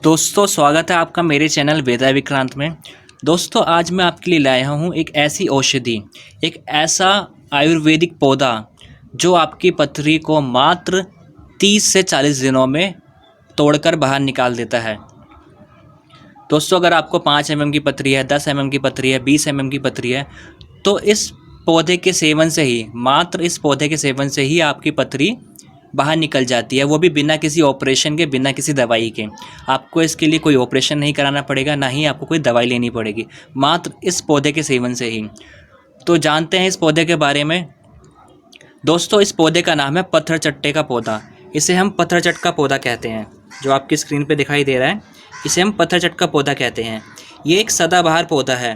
दोस्तों स्वागत है आपका मेरे चैनल वेदा विक्रांत में। दोस्तों आज मैं आपके लिए लाया हूँ एक ऐसी औषधि, एक ऐसा आयुर्वेदिक पौधा जो आपकी पथरी को मात्र 30 से 40 दिनों में तोड़कर बाहर निकाल देता है। दोस्तों अगर आपको 5 mm की पथरी है, 10 mm की पथरी है, 20 mm की पथरी है, तो इस पौधे के सेवन से ही, मात्र इस पौधे के सेवन से ही आपकी पथरी बाहर निकल जाती है, वो भी बिना किसी ऑपरेशन के, बिना किसी दवाई के। आपको इसके लिए कोई ऑपरेशन नहीं कराना पड़ेगा, ना ही आपको कोई दवाई लेनी पड़ेगी, मात्र इस पौधे के सेवन से ही। तो जानते हैं इस पौधे के बारे में। दोस्तों इस पौधे का नाम है पत्थर चट्टे का पौधा। इसे हम पत्थर चट का पौधा कहते हैं। जो आपकी स्क्रीन पे दिखाई दे रहा है, इसे हम पत्थर चट का पौधा कहते हैं। ये एक सदाबहार पौधा है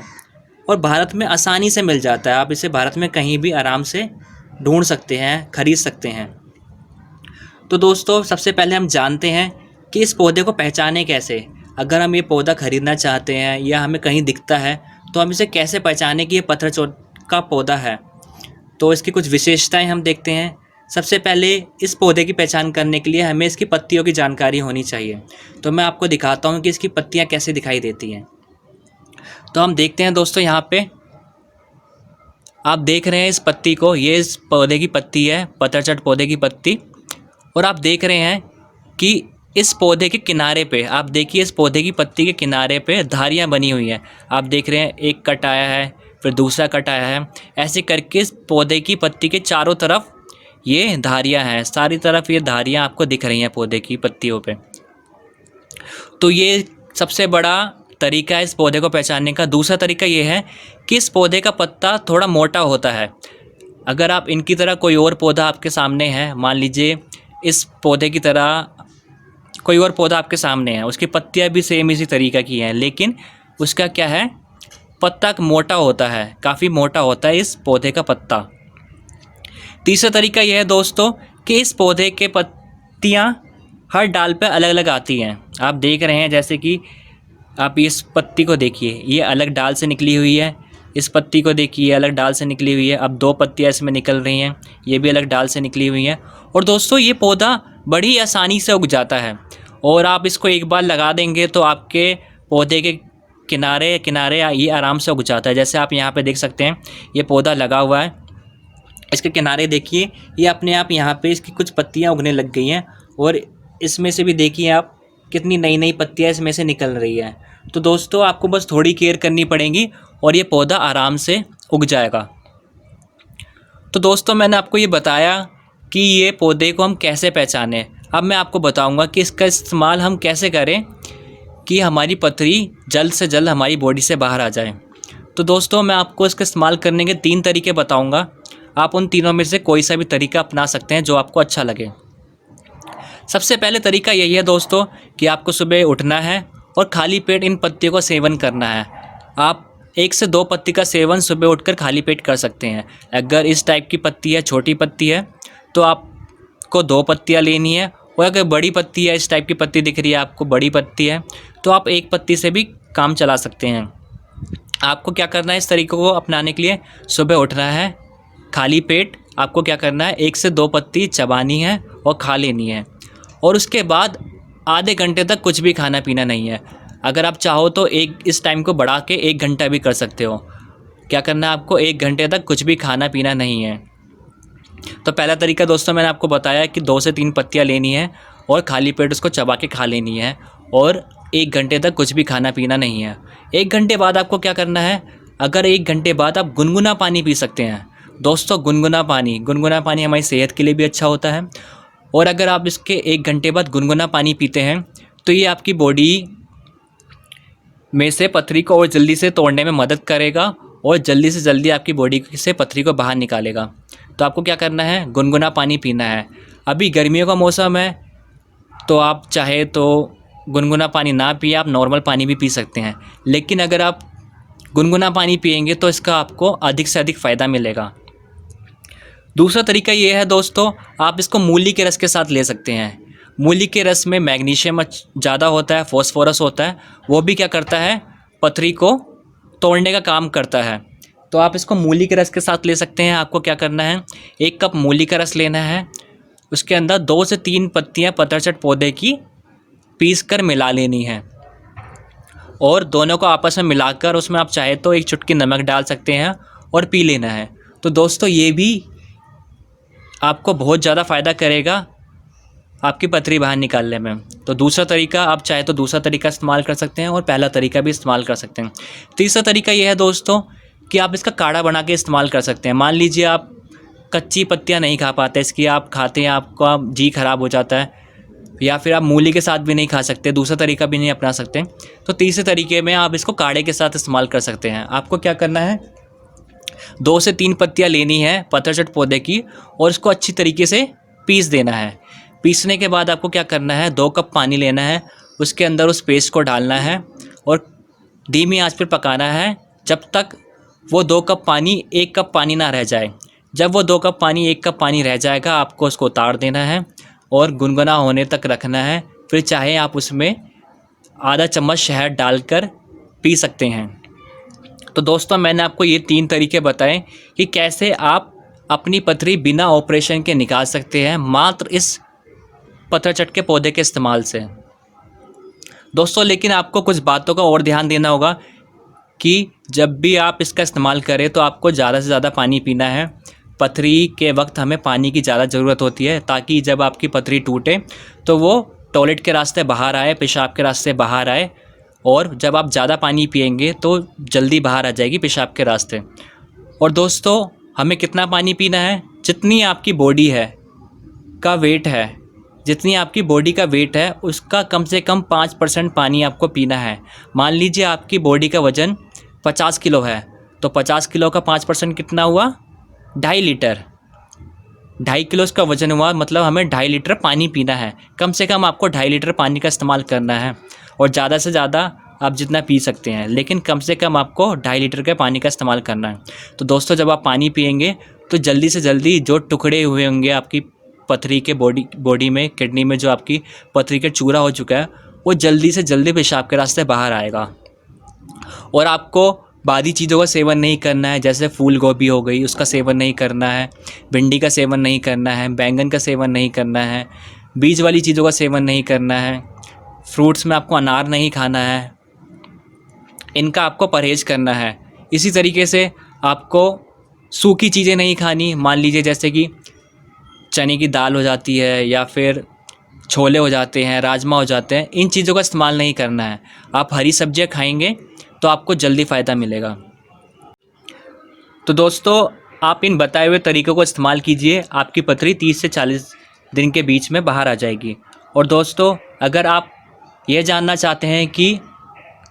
और भारत में आसानी से मिल जाता है। आप इसे भारत में कहीं भी आराम से ढूंढ सकते हैं, खरीद सकते हैं। तो दोस्तों सबसे पहले हम जानते हैं कि इस पौधे को पहचाने कैसे। अगर हम ये पौधा ख़रीदना चाहते हैं या हमें कहीं दिखता है तो हम इसे कैसे पहचाने कि ये पत्थर चट का पौधा है। तो इसकी कुछ विशेषताएं हम देखते हैं। सबसे पहले इस पौधे की पहचान करने के लिए हमें इसकी पत्तियों की जानकारी होनी चाहिए। तो मैं आपको दिखाता हूँ कि इसकी पत्तियाँ कैसे दिखाई देती हैं। तो हम देखते हैं दोस्तों, यहाँ पे आप देख रहे हैं इस पत्ती को, ये इस पौधे की पत्ती है, पत्थर चट पौधे की पत्ती। और आप देख रहे हैं कि इस पौधे के किनारे पे, आप देखिए इस पौधे की पत्ती के किनारे पे धारियाँ बनी हुई हैं। आप देख रहे हैं एक कट आया है, फिर दूसरा कट आया है। ऐसे करके इस पौधे की पत्ती के चारों तरफ ये धारियाँ हैं, सारी तरफ ये धारियाँ आपको दिख रही हैं पौधे की पत्तियों पे। तो ये सबसे बड़ा तरीका है इस पौधे को पहचानने का। दूसरा तरीका ये है कि इस पौधे का पत्ता थोड़ा मोटा होता है। अगर आप इनकी तरह कोई और पौधा आपके सामने है, मान लीजिए इस पौधे की तरह कोई और पौधा आपके सामने है, उसकी पत्तियां भी सेम इसी तरीक़ा की हैं, लेकिन उसका क्या है, पत्ता मोटा होता है, काफ़ी मोटा होता है इस पौधे का पत्ता। तीसरा तरीका यह है दोस्तों कि इस पौधे के पत्तियां हर डाल पे अलग अलग आती हैं। आप देख रहे हैं, जैसे कि आप इस पत्ती को देखिए, ये अलग डाल से निकली हुई है। इस पत्ती को देखिए, अलग डाल से निकली हुई है। अब 2 पत्तियाँ इसमें निकल रही हैं, ये भी अलग डाल से निकली हुई हैं। और दोस्तों ये पौधा बड़ी आसानी से उग जाता है और आप इसको एक बार लगा देंगे तो आपके पौधे के किनारे किनारे ये आराम से उग जाता है। जैसे आप यहाँ पे देख सकते हैं, ये पौधा लगा हुआ है, इसके किनारे देखिए, ये अपने आप यहाँ पे इसकी कुछ पत्तियाँ उगने लग गई हैं और इसमें से भी देखिए आप कितनी नई नई पत्तियाँ इसमें से निकल रही हैं। तो दोस्तों आपको बस थोड़ी केयर करनी पड़ेगी और ये पौधा आराम से उग जाएगा। तो दोस्तों मैंने आपको ये बताया कि ये पौधे को हम कैसे पहचानें। अब मैं आपको बताऊंगा कि इसका इस्तेमाल हम कैसे करें कि हमारी पथरी जल्द से जल्द हमारी बॉडी से बाहर आ जाए। तो दोस्तों मैं आपको इसका इस्तेमाल करने के 3 तरीके बताऊंगा। आप उन तीनों में से कोई सा भी तरीका अपना सकते हैं जो आपको अच्छा लगे। सबसे पहले तरीका यही है दोस्तों कि आपको सुबह उठना है और खाली पेट इन पत्तियों का सेवन करना है। आप 1 से 2 पत्ती का सेवन सुबह उठकर खाली पेट कर सकते हैं। अगर इस टाइप की पत्ती है, छोटी पत्ती है, तो आपको 2 पत्तियाँ लेनी है। और अगर बड़ी पत्ती है, इस टाइप की पत्ती दिख रही है आपको, बड़ी पत्ती है, तो आप 1 पत्ती से भी काम चला सकते हैं। आपको क्या करना है, इस तरीक़े को अपनाने के लिए सुबह उठना है, खाली पेट आपको क्या करना है, 1 से 2 पत्ती चबानी है और खा लेनी है। और उसके बाद आधे घंटे तक कुछ भी खाना पीना नहीं है। अगर आप चाहो तो इस टाइम को बढ़ा के 1 घंटा भी कर सकते हो। क्या करना है आपको, 1 घंटे तक कुछ भी खाना पीना नहीं है। तो पहला तरीका दोस्तों मैंने आपको बताया कि 2 से 3 पत्तियाँ लेनी है और खाली पेट उसको चबा के खा लेनी है और 1 घंटे तक कुछ भी खाना पीना नहीं है। 1 घंटे बाद आपको क्या करना है, अगर 1 घंटे बाद आप गुनगुना पानी पी सकते हैं। दोस्तों गुनगुना पानी हमारी सेहत के लिए भी अच्छा होता है। और अगर आप इसके 1 घंटे बाद गुनगुना पानी पीते हैं तो ये आपकी बॉडी में से पथरी को और जल्दी से तोड़ने में मदद करेगा और जल्दी से जल्दी आपकी बॉडी से पथरी को बाहर निकालेगा। तो आपको क्या करना है, गुनगुना पानी पीना है। अभी गर्मियों का मौसम है तो आप चाहे तो गुनगुना पानी ना पिए, आप नॉर्मल पानी भी पी सकते हैं। लेकिन अगर आप गुनगुना पानी पिएंगे तो इसका आपको अधिक से अधिक फ़ायदा मिलेगा। दूसरा तरीका ये है दोस्तों, आप इसको मूली के रस के साथ ले सकते हैं। मूली के रस में मैग्नीशियम ज़्यादा होता है, फॉस्फोरस होता है, वो भी क्या करता है, पथरी को तोड़ने का काम करता है। तो आप इसको मूली के रस के साथ ले सकते हैं। आपको क्या करना है, 1 कप मूली का रस लेना है, उसके अंदर 2 से 3 पत्तियाँ पत्थर चट पौधे की पीस कर मिला लेनी है और दोनों को आपस में मिलाकर उसमें आप चाहे तो एक चुटकी नमक डाल सकते हैं और पी लेना है। तो दोस्तों ये भी आपको बहुत ज़्यादा फ़ायदा करेगा आपकी पथरी बाहर निकालने में। तो दूसरा तरीका आप चाहे तो दूसरा तरीका इस्तेमाल कर सकते हैं और पहला तरीका भी इस्तेमाल कर सकते हैं। तीसरा तरीका ये है दोस्तों कि आप इसका काढ़ा बना के इस्तेमाल कर सकते हैं। मान लीजिए आप कच्ची पत्तियां नहीं खा पाते, इसकी आप खाते हैं आपका जी खराब हो जाता है, या फिर आप मूली के साथ भी नहीं खा सकते, दूसरा तरीका भी नहीं अपना सकते, तो तीसरे तरीके में आप इसको काढ़े के साथ इस्तेमाल कर सकते हैं। आपको क्या करना है, 2 से 3 पत्तियां लेनी है पतझड़ पौधे की और इसको अच्छी तरीके से पीस देना है। पीसने के बाद आपको क्या करना है, 2 कप पानी लेना है, उसके अंदर उस पेस्ट को डालना है और धीमी आंच पर पकाना है जब तक वो 2 कप पानी 1 कप पानी ना रह जाए। जब वो 2 कप पानी 1 कप पानी रह जाएगा आपको उसको उतार देना है और गुनगुना होने तक रखना है। फिर चाहे आप उसमें आधा चम्मच शहद डालकर पी सकते हैं। तो दोस्तों मैंने आपको ये 3 तरीके बताए कि कैसे आप अपनी पथरी बिना ऑपरेशन के निकाल सकते हैं मात्र इस पत्थर के पौधे के इस्तेमाल से। दोस्तों लेकिन आपको कुछ बातों का और ध्यान देना होगा कि जब भी आप इसका इस्तेमाल करें तो आपको ज़्यादा से ज़्यादा पानी पीना है। पथरी के वक्त हमें पानी की ज़्यादा ज़रूरत होती है ताकि जब आपकी पथरी टूटे तो वो टॉयलेट के रास्ते बाहर आए, पेशाब के रास्ते बाहर आए, और जब आप ज़्यादा पानी पिएंगे तो जल्दी बाहर आ जाएगी पेशाब के रास्ते। और दोस्तों हमें कितना पानी पीना है, जितनी आपकी बॉडी है का वेट है, जितनी आपकी बॉडी का वेट है उसका कम से कम 5% पानी आपको पीना है। मान लीजिए आपकी बॉडी का वज़न 50 किलो है तो 50 किलो का 5% कितना हुआ, 2.5 लीटर। 2.5 किलो उसका वज़न हुआ, मतलब हमें 2.5 लीटर पानी पीना है। कम से कम आपको 2.5 लीटर पानी का इस्तेमाल करना है और ज़्यादा से ज़्यादा आप जितना पी सकते हैं, लेकिन कम से कम आपको 2.5 लीटर के पानी का इस्तेमाल करना है। तो दोस्तों जब आप पानी पिएंगे तो जल्दी से जल्दी जो टुकड़े हुए होंगे आपकी पथरी के बॉडी में, किडनी में जो आपकी पथरी का चूरा हो चुका है वो जल्दी से जल्दी पेशाब के रास्ते बाहर आएगा। और आपको बादी चीज़ों का सेवन नहीं करना है, जैसे फूल गोभी हो गई उसका सेवन नहीं करना है, भिंडी का सेवन नहीं करना है, बैंगन का सेवन नहीं करना है, बीज वाली चीज़ों का सेवन नहीं करना है, फ्रूट्स में आपको अनार नहीं खाना है, इनका आपको परहेज़ करना है। इसी तरीके से आपको सूखी चीज़ें नहीं खानी। मान लीजिए जैसे कि चने की दाल हो जाती है या फिर छोले हो जाते हैं, राजमा हो जाते हैं, इन चीज़ों का इस्तेमाल नहीं करना है। आप हरी सब्जियां खाएंगे तो आपको जल्दी फ़ायदा मिलेगा। तो दोस्तों आप इन बताए हुए तरीक़ों को इस्तेमाल कीजिए, आपकी पथरी 30 से 40 दिन के बीच में बाहर आ जाएगी। और दोस्तों अगर आप ये जानना चाहते हैं कि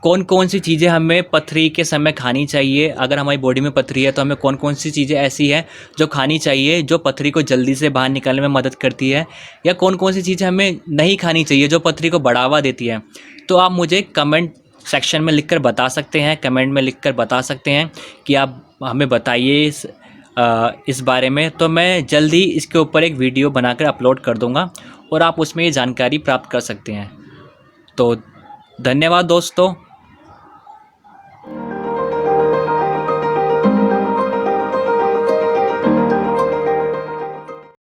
कौन कौन सी चीज़ें हमें पथरी के समय खानी चाहिए, अगर हमारी बॉडी में पथरी है तो हमें कौन कौन सी चीज़ें ऐसी हैं जो खानी चाहिए जो पथरी को जल्दी से बाहर निकालने में मदद करती है, या कौन कौन सी चीज़ें हमें नहीं खानी चाहिए जो पथरी को बढ़ावा देती है, तो आप मुझे कमेंट सेक्शन में लिखकर बता सकते हैं, कमेंट में लिखकर बता सकते हैं कि आप हमें बताइए इस बारे में। तो मैं जल्दी इसके ऊपर एक वीडियो बनाकर अपलोड कर दूँगा और आप उसमें ये जानकारी प्राप्त कर सकते हैं। तो धन्यवाद दोस्तों।